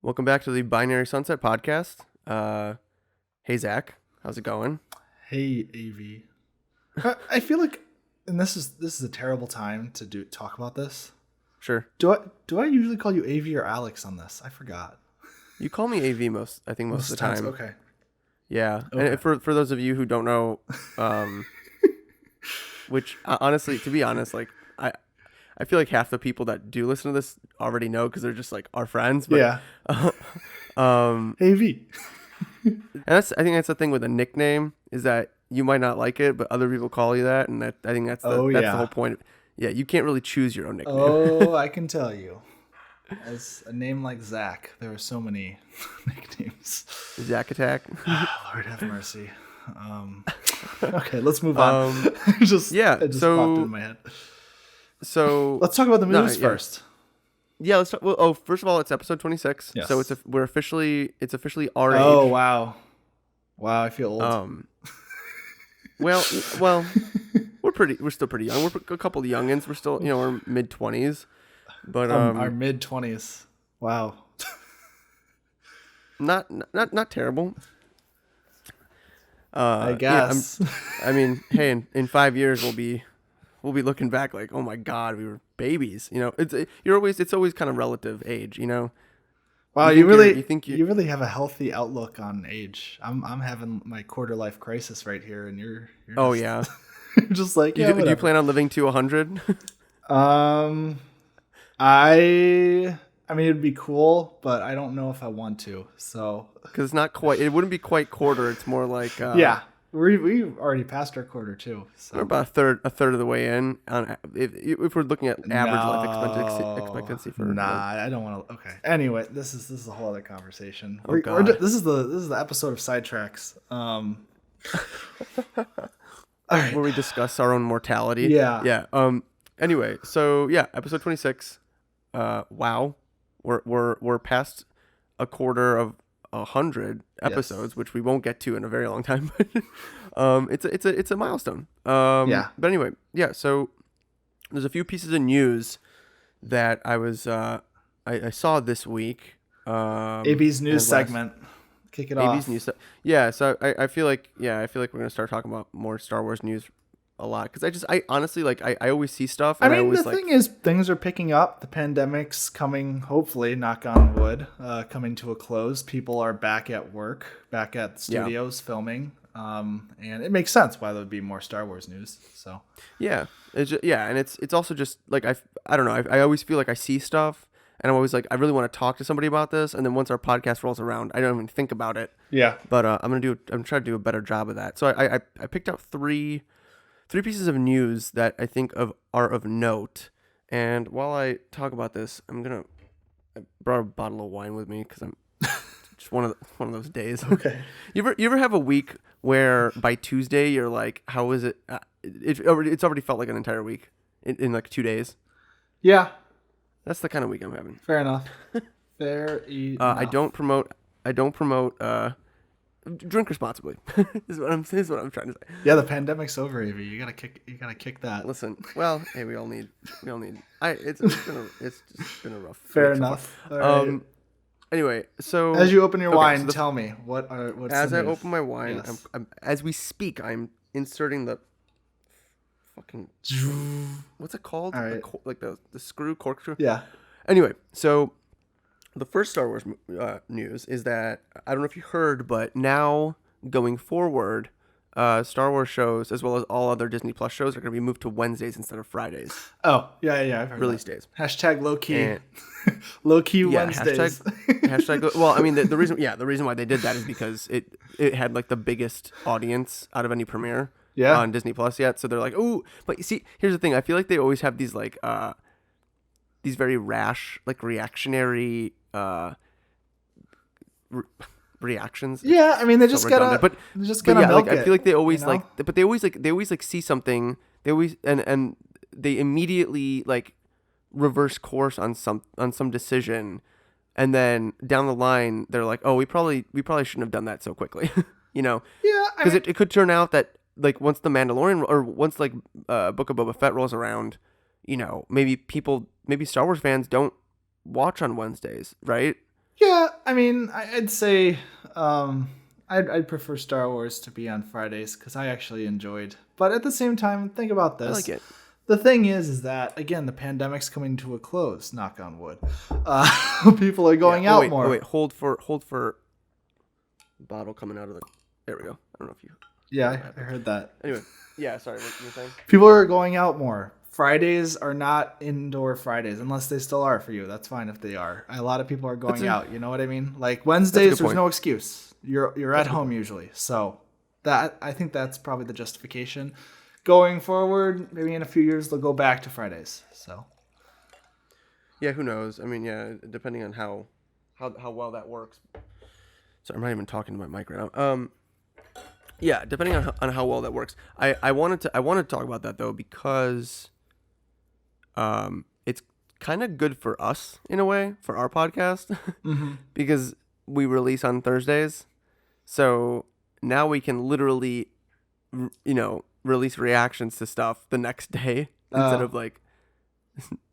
Welcome back to the Binary Sunset podcast. Hey Zach, how's it going? Hey AV. I feel like, and this is a terrible time to talk about this. Sure. Do I usually call you AV or Alex on this? I forgot. You call me AV most of the time. Okay. Yeah. Okay. And for those of you who don't know, which honestly, to be honest, like I feel like half the people that do listen to this already know because they're just like our friends. But, Yeah. AV. And I think that's the thing with a nickname is that you might not like it, but other people call you that, and I think that's the whole point. Yeah, you can't really choose your own nickname. Oh, I can tell you. As a name like Zach, there are so many nicknames. Zach Attack. Lord have mercy. Okay, let's move on. It just popped into my head. So let's talk about the news first. Yeah, let's talk. Well, first of all, it's episode 26. Yes. So it's officially our age. Oh wow, I feel old. Well, we're still pretty young. We're a couple of youngins. We're still, we're mid 20s, but our mid 20s. Wow. Not terrible. I guess. Yeah, hey, in 5 years we'll be looking back like, oh my God, we were babies. It's always kind of relative age. Wow, you really have a healthy outlook on age. I'm having my quarter life crisis right here, and you're oh yeah, you're just like, yeah. Do you plan on living to 100? I mean, it'd be cool, but I don't know if I want to. So because it's not quite. It wouldn't be quite quarter. It's more like yeah. We've already passed our quarter too. So. We're about a third of the way in. If we're looking at average life expectancy for I don't want to. Okay. Anyway, this is a whole other conversation. Oh God. This is the episode of Sidetracks. All right. Where we discuss our own mortality. Yeah. Yeah. Anyway, so yeah, episode 26. Wow, we're past a quarter of 100 episodes, which we won't get to in a very long time. It's a milestone. Yeah. But anyway, yeah. So there's a few pieces of news that I saw this week. AB's news segment. Kick it off. AB's news. Yeah. So I feel like we're gonna start talking about more Star Wars news a lot because I honestly I always see stuff. And the thing is, things are picking up. The pandemic's coming, hopefully, knock on wood, coming to a close. People are back at work, back at studios filming, and it makes sense why there would be more Star Wars news. So yeah, and it's also just like I don't know. I always feel like I see stuff, and I'm always like I really want to talk to somebody about this, and then once our podcast rolls around, I don't even think about it. Yeah, but I'm trying to do a better job of that. So I picked out three pieces of news that I think are of note. And while I talk about this, I brought a bottle of wine with me because I'm just one of those days. Okay. You ever have a week where by Tuesday you're like, how is it? It's already felt like an entire week in like 2 days. Yeah. That's the kind of week I'm having. Fair enough. Fair enough. I don't promote. Drink responsibly. is what I'm trying to say. Yeah, the pandemic's over, Avery. You gotta kick that. Listen, well, hey, we all need. It's just been a rough. Fair enough. Right. Anyway, so as you open your wine, tell me what's as the I news? open my wine, Yes. I'm as we speak, I'm inserting the fucking what's it called? All right. Like the screw cork screw. Yeah. Anyway, so. The first Star Wars news is that, I don't know if you heard, but now going forward, Star Wars shows, as well as all other Disney Plus shows, are going to be moved to Wednesdays instead of Fridays. Oh, yeah, I've heard release that. days. Hashtag low key. Low key Wednesdays. Hashtag well, I mean, the reason why they did that is because it had like the biggest audience out of any premiere on Disney Plus yet. So they're like, ooh, but you see, here's the thing. I feel like they always have these like, these very rash, like reactionary reactions. Yeah, I mean they just gotta milk it. I feel like they always but they always see something. They always and they immediately like reverse course on some decision, and then down the line they're like, oh, we probably shouldn't have done that so quickly, Yeah, because it could turn out that like once the Mandalorian or once like Book of Boba Fett rolls around, maybe Star Wars fans don't watch on Wednesdays, right? Yeah, I mean, I'd say I'd prefer Star Wars to be on Fridays because I actually enjoyed. But at the same time, think about I like this. it. The thing is that again, the pandemic's coming to a close. Knock on wood. People are Yeah. going Oh out wait. more. Oh wait. Hold for bottle coming out of the. There we go. I don't know if you. Yeah, I heard that. Anyway. Yeah. Sorry. What you were saying? People are going out more. Fridays are not indoor Fridays unless they still are for you. That's fine if they are. A lot of people are going out. You know what I mean? Like Wednesdays, there's point. no excuse. You're at home usually. So that I think that's probably the justification. Going forward, maybe in a few years they'll go back to Fridays. So Yeah. Who knows? I mean, yeah. Depending on how well that works. So I'm not even talking to my mic right now. Yeah. Depending on how well that works. I wanted to talk about that though because it's kind of good for us in a way for our podcast because we release on Thursdays. So now we can literally, release reactions to stuff the next day instead of like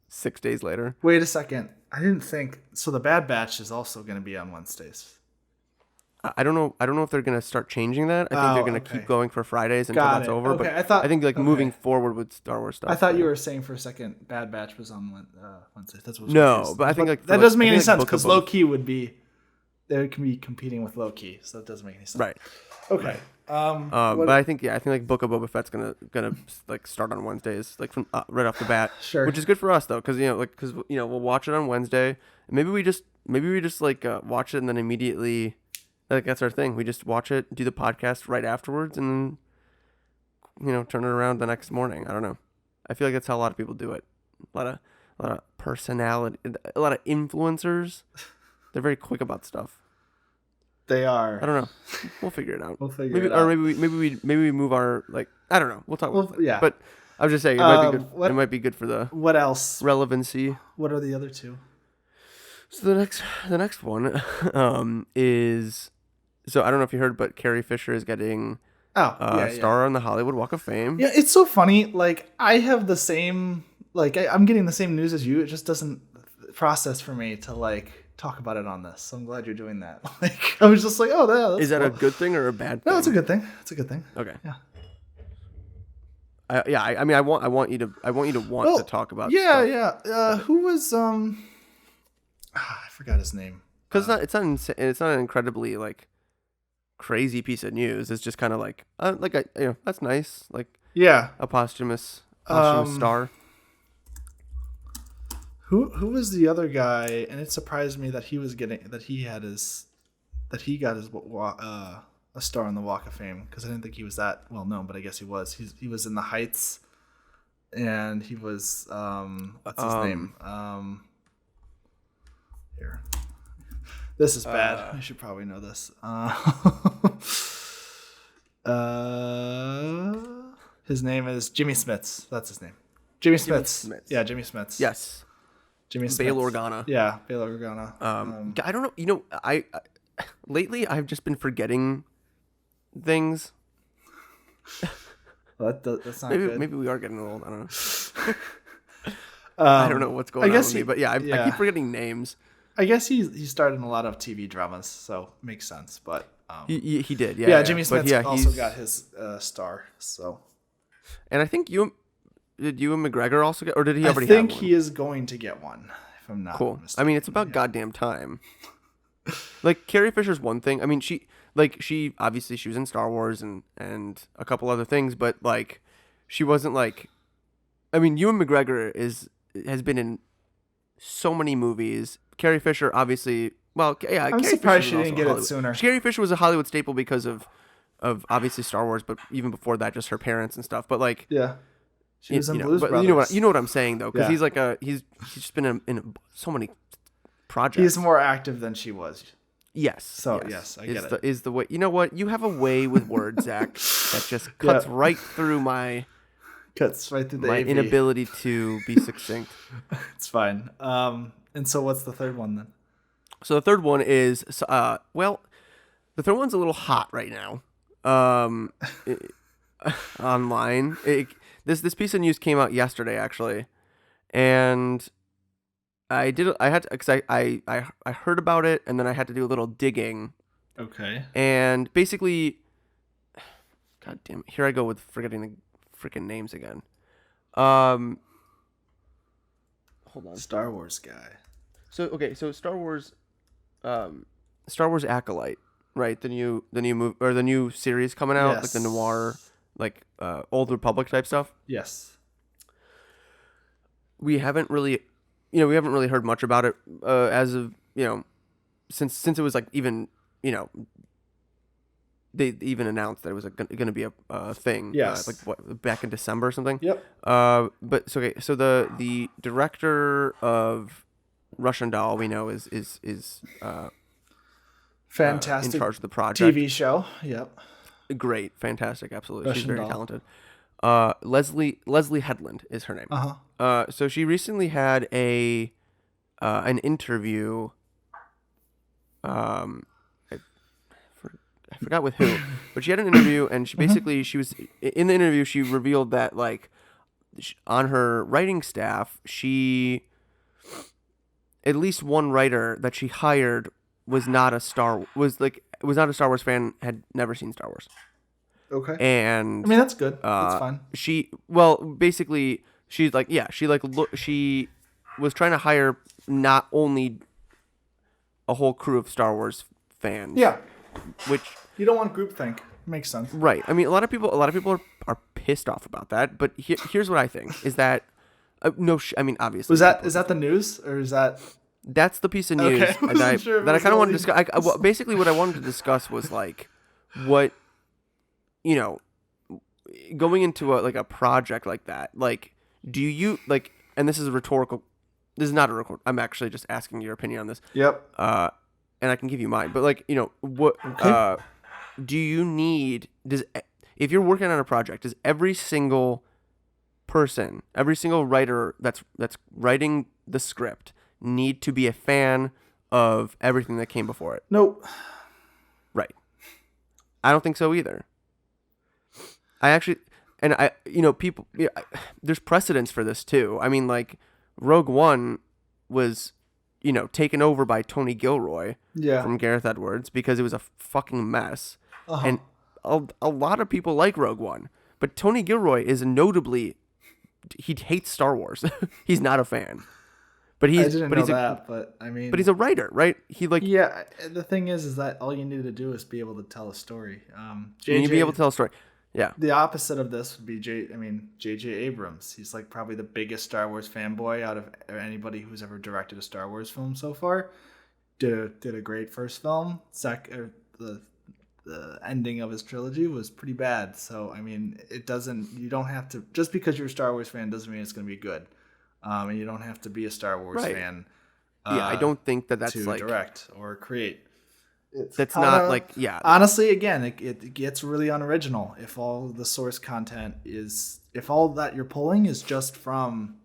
6 days later. wait a second. I didn't think so. The Bad Batch is also going to be on Wednesdays. I don't know. I don't know if they're gonna start changing that. I think they're gonna keep going for Fridays until Got that's it. over. Okay, But I think like moving okay. forward with Star Wars stuff. I thought you were saying for a second Bad Batch was on Wednesday. That's what I was No, confused. but I think like that doesn't make any sense Book of because Boba- Low Key would be they can be competing with Low Key, so that doesn't make any sense. right. Okay. But I think like Book of Boba Fett's gonna like start on Wednesdays, like from right off the bat. Sure. Which is good for us though, because we'll watch it on Wednesday. Maybe we just like watch it and then immediately, like that's our thing. We just watch it, do the podcast right afterwards, and then turn it around the next morning. I don't know. I feel like that's how a lot of people do it. A lot of personality, a lot of influencers. They're very quick about stuff. They are. I don't know. We'll figure it out. We'll figure maybe, it out. Or maybe we move our like. I don't know. We'll talk about it. Yeah. But I was just saying it might be good. What- It might be good for the What else? relevancy. What are the other two? So the next one is, so I don't know if you heard, but Carrie Fisher is getting a star on the Hollywood Walk of Fame. Yeah, it's so funny. Like I have the same. Like I'm getting the same news as you. It just doesn't process for me to like talk about it on this. So I'm glad you're doing that. Like I was just like, oh, that's Is that a cool. good thing or a bad thing? No, it's a good thing. It's a good thing. Okay. Yeah. I mean, I want you to want to talk about. Yeah, stuff. yeah. Who was I forgot his name. Because it's not an incredibly like crazy piece of news. It's just kind of like that's nice, like Yeah. a posthumous Um, star. Who was the other guy? And it surprised me that he got his a star on the Walk of Fame because I didn't think he was that well known, but I guess he was. He was in The Heights, and he was what's his name? Here, this is bad. I should probably know this. His name is Jimmy Smits. That's his name. Jimmy Smits. Smits. Yeah, Jimmy Smits. Yes, Jimmy Smits. Bail Organa. Yeah, Bail Organa. I don't know. I lately I've just been forgetting things. Well, that's not Maybe good. maybe we are getting old. I don't know. I don't know what's going on with me, but I keep forgetting names. I guess he starred in a lot of TV dramas, so makes sense. But He did, yeah, Jimmy But Smith also got his star. So and I think Ewan McGregor also get, or did he I already think have one? he is going to get one. If I'm not Cool. mistaken. I mean, it's about goddamn time. Like Carrie Fisher's one thing. I mean, she obviously she was in Star Wars and a couple other things, but like she wasn't like. I mean, Ewan McGregor has been in so many movies. Carrie Fisher, obviously. Well, yeah. I'm Carrie surprised Fisher was she didn't also get it sooner. Carrie Fisher was a Hollywood staple because of obviously Star Wars, but even before that, just her parents and stuff. But like, Yeah, she was in you know, Blues but Brothers. you know what I'm saying though, because Yeah. he's like he's just been in so many projects. He's more active than she was. Yes. So, yes, I get it. Is the way, you know what? You have a way with words, Zach, that just cuts right through my Cuts right through the AV. inability to be succinct. It's fine. And so what's the third one then? So the third one is, the third one's a little hot right now. Online. This piece of news came out yesterday, actually, and I did. I had to, because I heard about it, and then I had to do a little digging, Okay. and basically, God damn it, here I go with forgetting the freaking names again. Hold on. Star Wars guy. So okay, so Star Wars Acolyte, right? The new movie or the new series coming out, like the Yes. noir, like Old Republic type stuff. Yes. We haven't really heard much about it as of since it was like even they even announced that it was going to be a thing. Yes. Like what, back in December or something. Yep. But so okay, so the director of Russian Doll we know is Fantastic in charge of the project. TV show. Yep. Great, fantastic, absolutely. She's Russian very Doll. talented. Leslie Headland is her name. Uh-huh. So she recently had an interview. I forgot with who, but she had an interview, and she basically she was in the interview. She revealed that like on her writing staff, at least one writer that she hired was not a Star Wars fan, had never seen Star Wars, Okay. and I mean, that's good. That's fine. basically she's like she was trying to hire not only a whole crew of Star Wars fans, Yeah. which You don't want groupthink. Makes sense. right. I mean, a lot of people are pissed off about that, but here's what I think is that I mean, obviously Is that the news or is that? that's the piece of news Okay, I wasn't sure if it that I was kind of wanted to only- discuss. Basically, what I wanted to discuss was like what going into a project like that. Like, do you like? And this is a rhetorical. This is not a record. I'm actually just asking your opinion on this. Yep. And I can give you mine. But like, what Okay. do you need? If you're working on a project, does every single person, every single writer that's writing the script need to be a fan of everything that came before it? Nope. Right. I don't think so either. I actually, and people, there's precedence for this too. I mean, like, Rogue One was, taken over by Tony Gilroy Yeah. from Gareth Edwards because it was a fucking mess. Uh-huh. And a lot of people like Rogue One, but Tony Gilroy is notably, he hates Star Wars. He's not a fan. But I he's didn't but know he's that, but I mean, but he's a writer, right? He like yeah. The thing is that all you needed to do is be able to tell a story. you need to be able to tell a story. Yeah. The opposite of this would be J.J. Abrams. He's like probably the biggest Star Wars fanboy out of anybody who's ever directed a Star Wars film so far. Did a great first film. The ending of his trilogy was pretty bad. So I mean, you don't have to, just because you're a Star Wars fan doesn't mean it's going to be good. And you don't have to be a Star Wars Right. fan. Yeah, I don't think that's to like direct or create. that's kinda- not like yeah. Honestly, again, it gets really unoriginal if all the source content if all that you're pulling is just from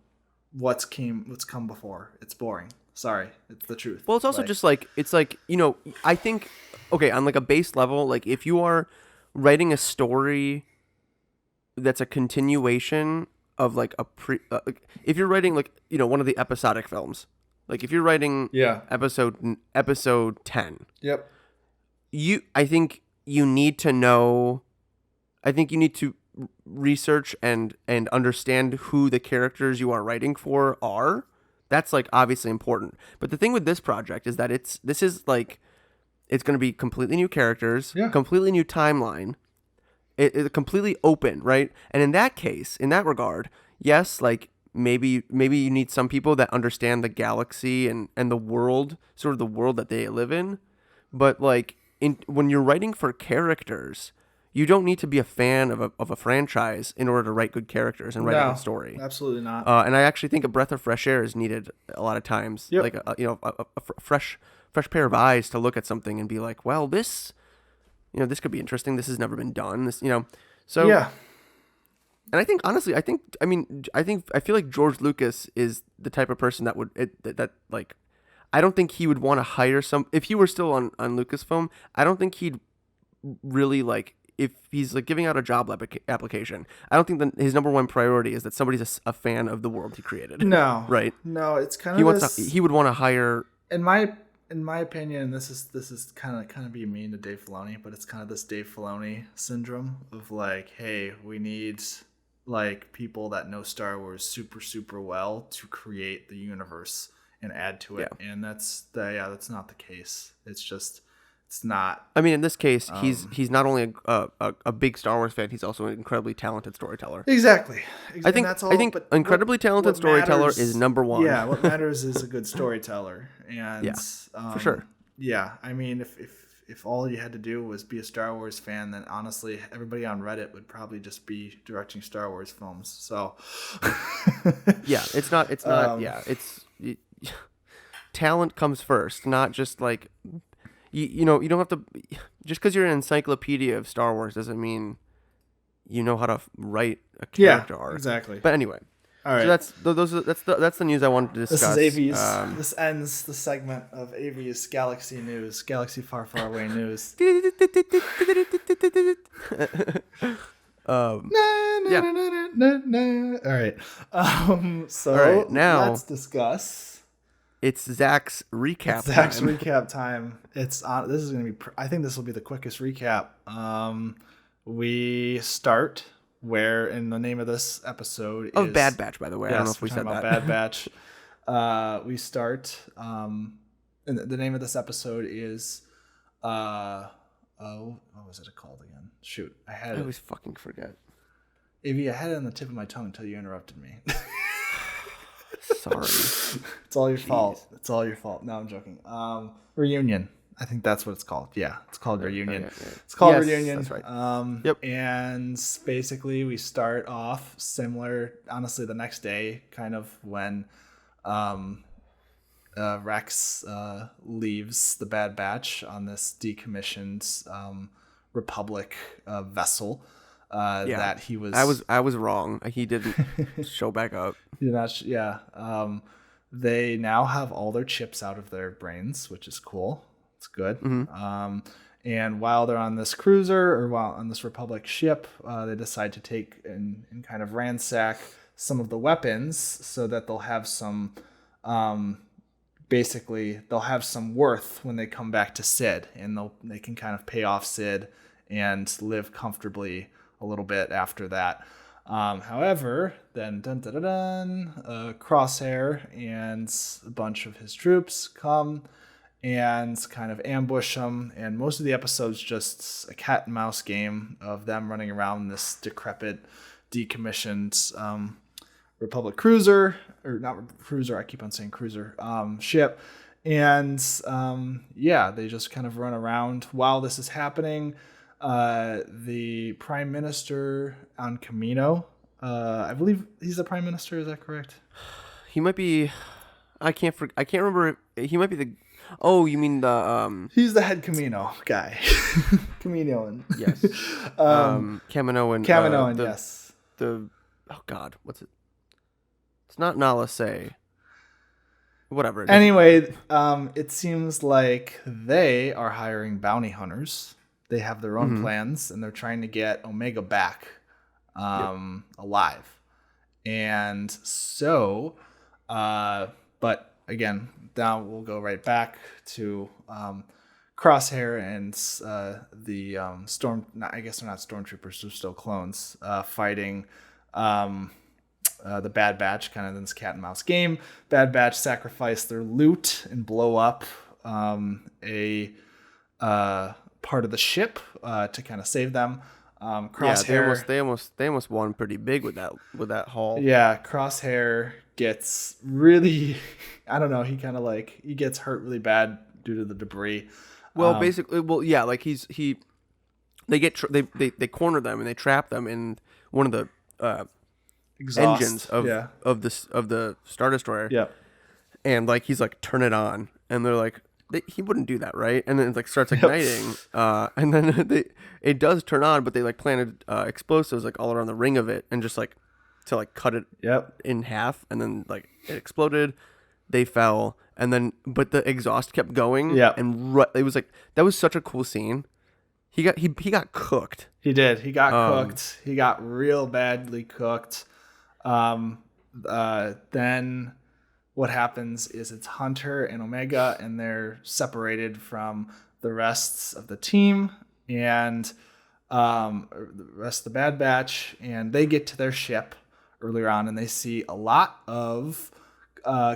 what's come before. It's boring. Sorry, it's the truth. Well, it's also just like I think okay, on like a base level, like if you are writing a story that's a continuation of like if you're writing like one of the episodic films, like if you're writing episode 10, Yep. I think you need to know, I think you need to research and understand who the characters you are writing for are. That's like obviously important. But the thing with this project is that it's going to be completely new characters, Yeah. completely new timeline. It's completely open, right? And in that case, in that regard, yes, like maybe you need some people that understand the galaxy and the world, sort of the world that they live in. But like when you're writing for characters, you don't need to be a fan of a franchise in order to write good characters and write a No, good story. absolutely not. And I actually think a breath of fresh air is needed a lot of times. Yep. Like a fresh pair of eyes to look at something and be like, well, this could be interesting. This has never been done. So yeah. And I think honestly, I feel like George Lucas is the type of person that would like, I don't think he would want to hire if he were still on Lucasfilm. I don't think he'd really like if he's like giving out a job application, I don't think that his number one priority is that somebody's a fan of the world he created. No, Right. No, it's kind He of wants this, to, he would want to hire. in my opinion, this is kind of being mean to Dave Filoni, but it's kind of this Dave Filoni syndrome of like, hey, we need like people that know Star Wars super well to create the universe and add to it, and that's not the case. It's not. I mean, in this case, he's not only a big Star Wars fan, he's also an incredibly talented storyteller. Exactly. I think but incredibly talented storyteller matters, is number one. Yeah, what matters is a good storyteller, and Yeah, for sure. Yeah, I mean, if all you had to do was be a Star Wars fan, then honestly, everybody on Reddit would probably just be directing Star Wars films. So, yeah, it's not. Yeah, talent comes first, not just like. You know, you don't have to, just because you're an encyclopedia of Star Wars doesn't mean you know how to write a character arc. Exactly. But anyway, all right. So that's the news I wanted to discuss. This is AV's. This ends the segment of AV's Galaxy News, Galaxy Far Far Away News. All right. So all right, now let's discuss. It's Zach's recap. Recap time. It's on. This is going to be. I think this will be the quickest recap. We start where in the name of this episode is Bad Batch. By the way, yes, I don't know if we said about that. Bad Batch. We start. And the name of this episode is. What was it called again? Shoot, I always fucking forget. Av, I had it on the tip of my tongue until you interrupted me. Sorry. It's all your fault. It's all your fault. No, I'm joking. Reunion. I think that's what it's called. Yeah, it's called Reunion. Okay. It's called Yes, Reunion. that's right. Yep. And basically, we start off similar. Honestly, the next day, kind of when Rex leaves the Bad Batch on this decommissioned Republic vessel. That he was. I was wrong. He didn't show back up. You're not. They now have all their chips out of their brains, which is cool. It's good. Mm-hmm. And while they're on this cruiser or while on this Republic ship, they decide to take and kind of ransack some of the weapons so that they'll have some. Basically, they'll have some worth when they come back to Sid, and they can kind of pay off Sid and live comfortably a little bit after that. However, then Crosshair and a bunch of his troops come and kind of ambush him, and most of the episode's just a cat and mouse game of them running around this decrepit, decommissioned Republic cruiser, or not cruiser, I keep on saying cruiser, ship. And they just kind of run around while this is happening. The Prime Minister on Kamino, I believe he's the Prime Minister, is that correct? He might be. I can't remember. He might be the. Oh, you mean the He's the head Kamino guy. Kaminoan. Yes. Kaminoan. Kaminoan. Yes. Oh God, what's it? It's not Nala Say. Whatever. Anyway, it seems like they are hiring bounty hunters. They have their own plans, and they're trying to get Omega back alive. And so, but again, now we'll go right back to Crosshair and the Storm. I guess they're not stormtroopers; they're still clones fighting the Bad Batch, kind of this cat and mouse game. Bad Batch sacrifice their loot and blow up a part of the ship to kind of save them. Crosshair, they almost won pretty big with that haul. Yeah, Crosshair gets really, I don't know, he gets hurt really bad due to the debris. Well, basically, like they corner them and they trap them in one of the engines of the Star Destroyer. Yeah, and like he's like, turn it on, and they're like, he wouldn't do that, right? And then it like starts igniting, and then it does turn on, but they like planted explosives like all around the ring of it, and just like to like cut it in half, and then like it exploded. They fell, and then but the exhaust kept going. Yeah, and it was like that was such a cool scene. he got cooked. He did. He got Um, cooked. He got real badly cooked. Then what happens is it's Hunter and Omega, and they're separated from the rest of the team and the rest of the Bad Batch, and they get to their ship earlier on, and they see a lot of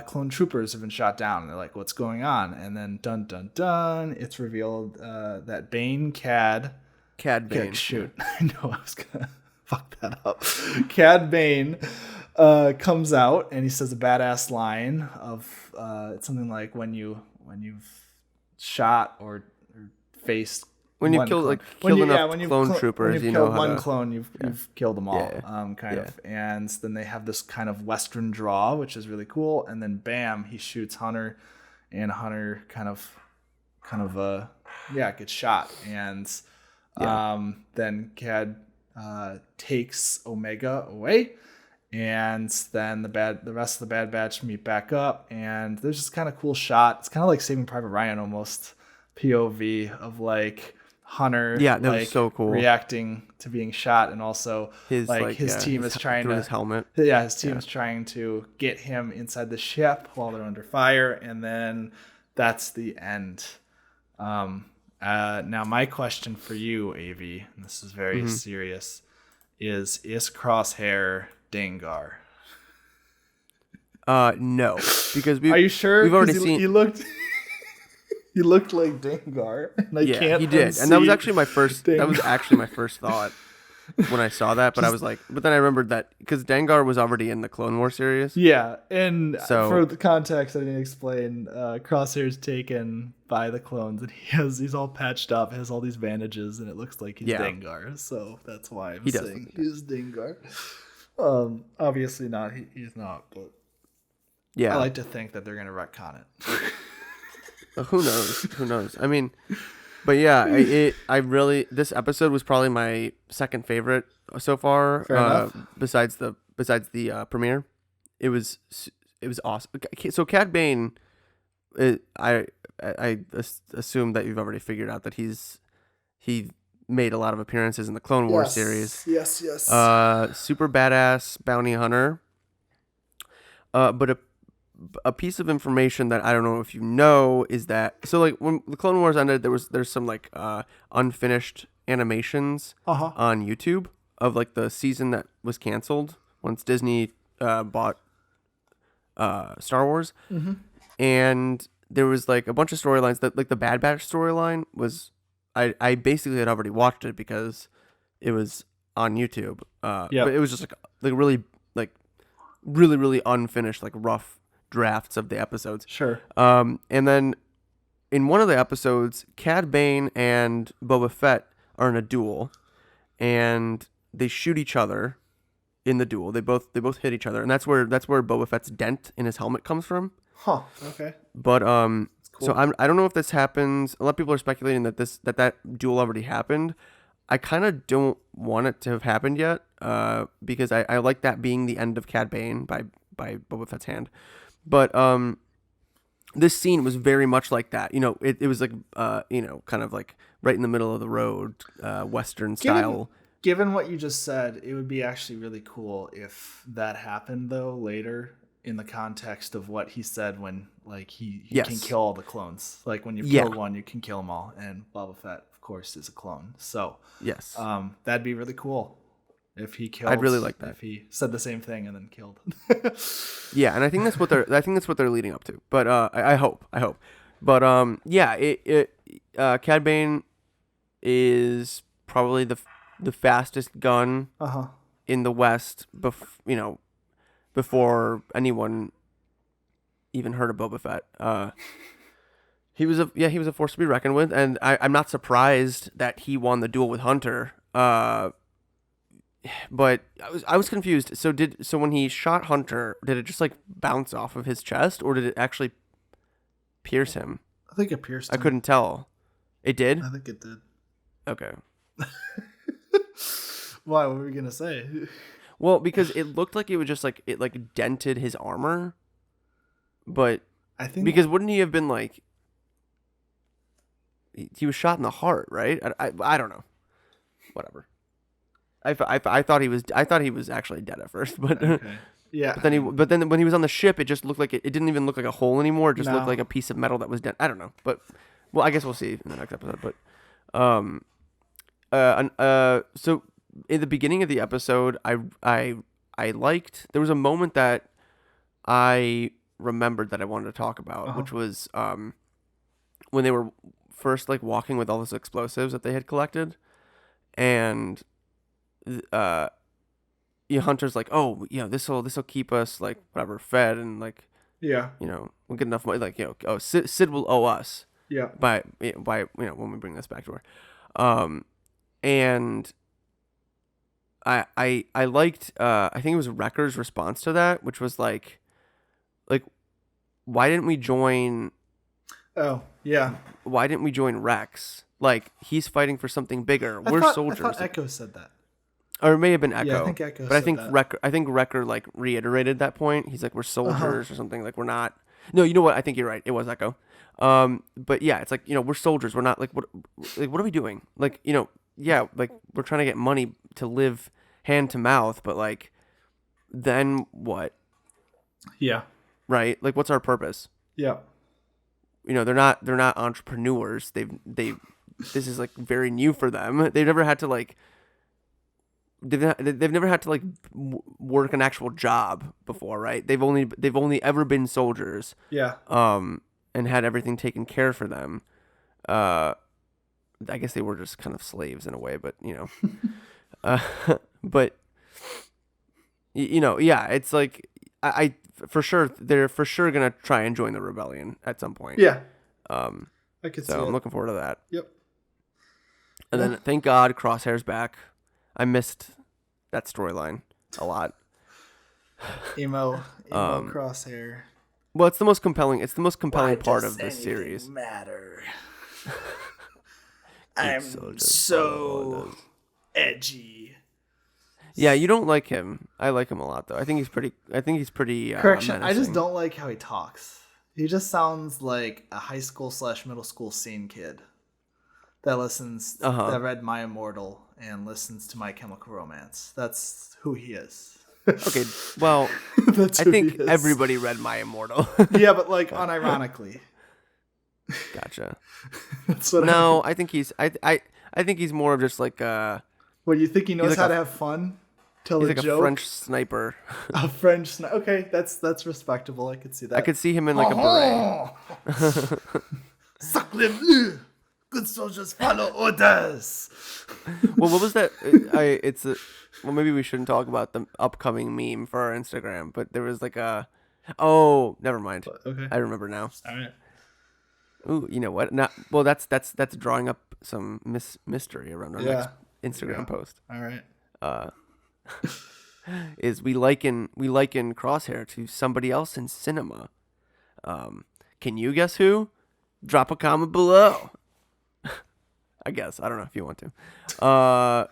clone troopers have been shot down. And they're like, "What's going on?" And then dun dun dun, it's revealed that Cad Bane. Shoot, I know I was gonna fuck that up. Cad Bane comes out and he says a badass line of it's something like when you've shot or faced When you one kill clone. like When killed you- enough when you've clone cl- troopers, when you've you know killed how one to. clone, you've killed them all, Yeah. kind of. And then they have this kind of Western draw, which is really cool. And then bam, he shoots Hunter, and Hunter kind of gets shot. And then Cad takes Omega away, and then the rest of the Bad Batch meet back up, and there's this kind of cool shot. It's kind of like Saving Private Ryan almost, POV of like Hunter, Yeah, that was like, so cool. reacting to being shot, and also his team is trying through to his helmet. Yeah, his team is trying to get him inside the ship while they're under fire, and then that's the end. Now my question for you, Av, and this is very serious, is Crosshair Dengar? No, because Are you sure? We've already 'Cause seen. he looked. He looked like Dengar. And I can't he did, and that was actually my first. That was Dengar. actually my first thought when I saw that. But I was like, but then I remembered that because Dengar was already in the Clone War series. Yeah, and So- for the context, I didn't explain. Crosshair's taken by the clones, and he's all patched up, has all these bandages, and it looks like he's Yeah. Dengar. So that's why I'm He does saying look like he's Dengar. Obviously not. He's not, but Yeah, I like to think that they're gonna retcon it. Who knows? Who knows? I mean, but yeah, I really this episode was probably my second favorite so far. Fair enough. Besides the premiere, it was awesome. Okay, so Cad Bane, I assume that you've already figured out that he made a lot of appearances in the Clone Wars series. Yes. Super badass bounty hunter. But a piece of information that I don't know if you know is that like when the Clone Wars ended, there's some like unfinished animations on YouTube of like the season that was canceled once Disney bought Star Wars, and there was like a bunch of storylines that like the Bad Batch storyline was I basically had already watched it because it was on YouTube. But it was just like really unfinished, like rough drafts of the episodes. Sure. And then in one of the episodes, Cad Bane and Boba Fett are in a duel, and they shoot each other in the duel. They both hit each other, and that's where Boba Fett's dent in his helmet comes from. Huh. Okay. But Cool. so I don't know if this happens. A lot of people are speculating that that duel already happened. I kind of don't want it to have happened yet, because I like that being the end of Cad Bane by Boba Fett's hand. But this scene was very much like that. You know, it was like kind of like right in the middle of the road, Western style. Given what you just said, it would be actually really cool if that happened though later in the context of what he said when like he can kill all the clones. Like when you've killed one, you can kill them all, and Boba Fett, of course, is a clone. So Yes, that'd be really cool if he killed. I'd really like that. if he said the same thing and then killed. yeah, and I think that's what they're leading up to. But I hope. But Cad Bane is probably the fastest gun in the West. Before anyone even heard of Boba Fett. He was a force to be reckoned with, and I'm not surprised that he won the duel with Hunter. But I was confused. So when he shot Hunter, did it just like bounce off of his chest, or did it actually pierce him? I think it pierced him. I couldn't tell. It did? I think it did. Okay. Why? What were we gonna say? Well, because it looked like it was just like it like dented his armor, but I think because wouldn't he have been like he was shot in the heart, right? I don't know. Whatever. I thought he was actually dead at first, but Okay. Yeah. but then when he was on the ship, it just looked like it didn't even look like a hole anymore. It just looked No. like a piece of metal that was dead. I don't know, but well, I guess we'll see in the next episode. But so in the beginning of the episode, I liked, there was a moment that I remembered that I wanted to talk about, which was when they were first like walking with all those explosives that they had collected, and Hunter's like, oh, this'll keep us like whatever fed, and like, Yeah. we'll get enough money, like, oh, Sid will owe us Yeah. by when we bring this back to her, and I liked, I think it was Wrecker's response to that, which was like why didn't we join Oh, yeah. Rex? Like, he's fighting for something bigger. We're soldiers. I thought Echo said that. Or it may have been Echo. Yeah, I think Echo but I said think that. Wrecker like reiterated that point. He's like, we're soldiers or something. Like, we're not. No, you know what? I think you're right. It was Echo. But yeah, it's like, we're soldiers. We're not like what are we doing? Like, yeah, like we're trying to get money to live hand to mouth, but like, then what? Yeah. Right? Like, what's our purpose? Yeah. They're not entrepreneurs. This is like very new for them. They've never had to like they've never had to like work an actual job before, right? They've only ever been soldiers. Yeah. And had everything taken care for them. I guess they were just kind of slaves in a way, but but yeah, it's like I for sure they're for sure gonna try and join the rebellion at some point. Yeah. I could see so I'm it. looking forward to that. Yep. And then thank God Crosshair's back. I missed that storyline a lot. Emo Crosshair. Well, it's the most compelling. It's the most compelling part of this series. Matter. I'm so edgy. Yeah, you don't like him. I like him a lot, though. I think he's pretty. Correction. menacing. I just don't like how he talks. He just sounds like a high school / middle school scene kid that listens that read My Immortal and listens to My Chemical Romance. That's who he is. Okay, well, That's I who think he is. everybody read My Immortal. Yeah, but like unironically. Gotcha. That's what No, I think he's. I think he's more of just like What, do you think he knows like how a- to have fun? Tell he's a like joke? a French sniper. A French okay, that's respectable. I could see that. I could see him in like a beret. Sacre bleu! Good soldiers follow orders. Well, what was that? Well, maybe we shouldn't talk about the upcoming meme for our Instagram, but there was like a. Oh, never mind. Okay. I remember now. All right. Ooh, you know what? Well, that's drawing up some mystery around our next Instagram post. All right. Is we liken Crosshair to somebody else in cinema. Can you guess who? Drop a comment below. I guess. I don't know if you want to.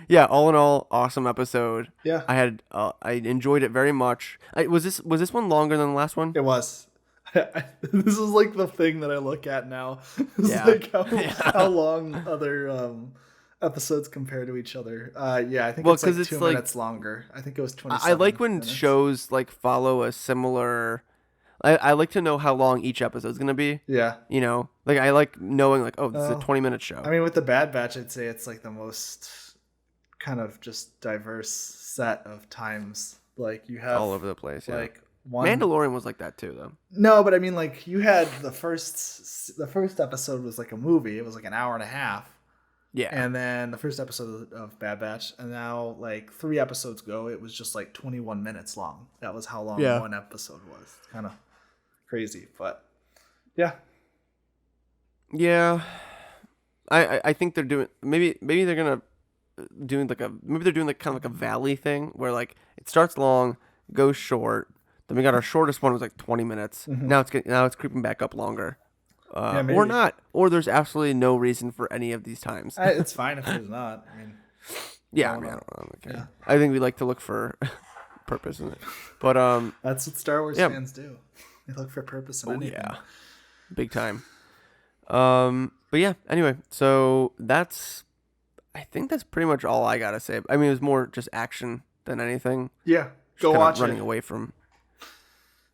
Yeah, all in all, awesome episode. Yeah. I enjoyed it very much. Was this one longer than the last one? It was. This is like the thing that I look at now. It's Yeah. like how long other episodes compare to each other. Yeah, I think Well, it's like 'cause it's 2 like- minutes longer. I think it was 27 I like when minutes. shows like follow a similar. I like to know how long each episode's gonna be. Yeah. Like I like knowing like, oh, this is a Oh. 20-minute show. I mean, with the Bad Batch, I'd say it's like the most kind of just diverse set of times. Like you have all over the place. Yeah. like one Mandalorian was like that too, though. No, but I mean, like you had the first episode was like a movie. It was like an hour and a half. Yeah. And then the first episode of Bad Batch, and now like 3 episodes ago, it was just like 21 minutes long. That was how long one episode was. Kind of crazy, but yeah. Yeah. I think they're doing maybe they're gonna doing like maybe they're doing like kind of like a valley thing where like it starts long, goes short. Then we got our shortest one was like 20 minutes. Now it's creeping back up longer. maybe. Or not. Or there's absolutely no reason for any of these times. It's fine if there's not. I mean, Yeah, I don't mean, know. I don't know. Okay. Yeah. I think we like to look for purpose in it. But that's what Star Wars Yeah. fans do. They look for purpose in oh anything. yeah, big time. But yeah, anyway, so I think that's pretty much all I gotta say. I mean, it was more just action than anything. Yeah, Just go kind watch of running it away from, if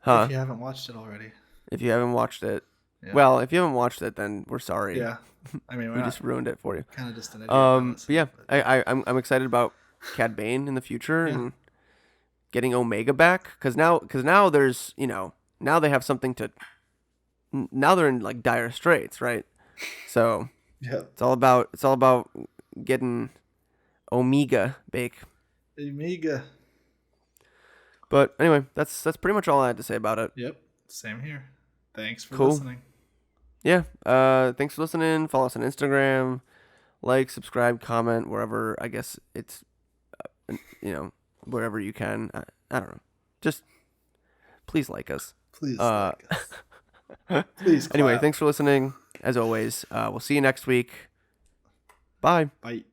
huh? you haven't watched it already. If you haven't watched it, Yeah, well, if you haven't watched it, then we're sorry. yeah. I mean, we're We not just ruined it for you. kind of just an idiot by But yeah, listening. But I'm excited about Cad Bane in the future yeah, and getting Omega back because now there's now they have something to now they're in like dire straits, right? So yeah. it's all about getting Omega back. Amiga. But anyway, that's pretty much all I had to say about it. Yep. Same here. Thanks for Cool. listening. Yeah. Thanks for listening. Follow us on Instagram. Like, subscribe, comment wherever. I guess it's wherever you can. I don't know. Just please like us. Please Uh, like us. Please clap. Anyway, thanks for listening. As always, we'll see you next week. Bye. Bye.